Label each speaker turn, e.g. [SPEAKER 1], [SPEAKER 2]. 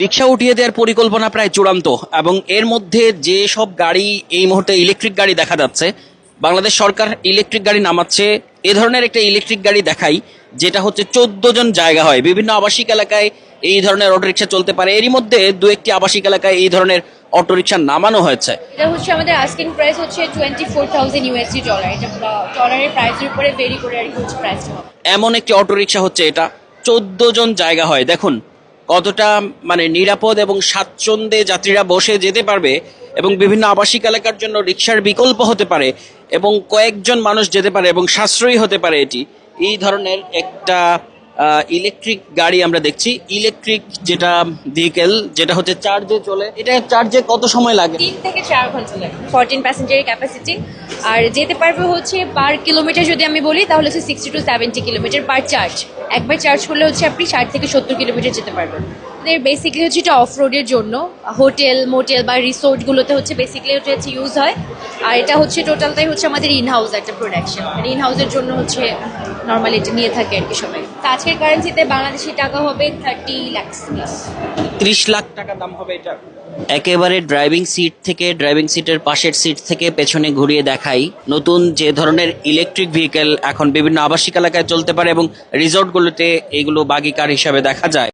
[SPEAKER 1] রিক্সা উঠিয়ে দেওয়ার পরিকল্পনা প্রায় চূড়ান্ত এবং এর মধ্যে যে সব গাড়ি এই মুহূর্তে ইলেকট্রিক গাড়ি দেখা যাচ্ছে, বাংলাদেশ সরকার ইলেকট্রিক গাড়ি নামাচ্ছে। এ ধরনের একটা ইলেকট্রিক গাড়ি দেখাই, যেটা হচ্ছে 14 জন জায়গা হয়। বিভিন্ন আবাসিক এলাকায় এই ধরনের অটোরিকশা চলতে পারে। এরই মধ্যে দু একটি আবাসিক এলাকায় এই ধরনের অটোরিকশা নামানো হয়েছে।
[SPEAKER 2] এটা হচ্ছে আমাদের আস্কিং প্রাইস হচ্ছে $24,000 এটা ডলারের প্রাইসের উপরে ভেরি করে আর কি হচ্ছে প্রাইসটা হবে।
[SPEAKER 1] এমন একটি অটোরিকশা হচ্ছে এটা, 14 জন জায়গা হয়। দেখুন কতটা মানে নিরাপদ এবং স্বাচ্ছন্দ্যে যাত্রীরা বসে যেতে পারবে এবং বিভিন্ন আবাসিক এলাকার জন্য রিক্সার বিকল্প হতে পারে এবং কয়েকজন মানুষ যেতে পারে এবং সাশ্রয়ী হতে পারে। এটি এই ধরনের একটা ইলেকট্রিক গাড়ি আমরা দেখছি। ইলেকট্রিক যেটা ভেহিকেল, যেটা হচ্ছে চার্জে চলে। এটা চার্জে কত সময় লাগে?
[SPEAKER 2] 3 থেকে 4 ঘন্টা লাগে। 14 প্যাসেঞ্জারের ক্যাপাসিটি। আর যেতে পারবে হচ্ছে পার কিলোমিটার যদি আমি বলি তাহলে হচ্ছে 60 to 70 কিলোমিটার পার চার্জ। একবার চার্জ করলে হচ্ছে আপনি 60 থেকে 70 কিলোমিটার যেতে পারবেন। বেসিক্যালি হচ্ছে এটা অফ রোডের জন্য, হোটেল মোটেল বা রিসোর্টগুলোতে হচ্ছে বেসিক্যালি হচ্ছে ইউজ হয়। আর এটা হচ্ছে টোটালটাই হচ্ছে আমাদের ইন হাউস একটা প্রোডাকশন, মানে ইন হাউসের জন্য হচ্ছে নর্মালি এটা নিয়ে থাকে আর কি সবাই। তো আজকের কারেন্সিতে বাংলাদেশি টাকা হবে 30 লাখ।
[SPEAKER 1] 30 লাখ টাকা দাম হবে এটা। একেবারে ড্রাইভিং সিট থেকে, ড্রাইভিং সিটের পাশের সিট থেকে পেছনে ঘুরিয়ে দেখাই নতুন যে ধরনের ইলেকট্রিক ভেহিকেল এখন বিভিন্ন আবাসিক এলাকায় চলতে পারে এবং রিসোর্টগুলোতে এগুলো বাগি কার হিসাবে দেখা যায়।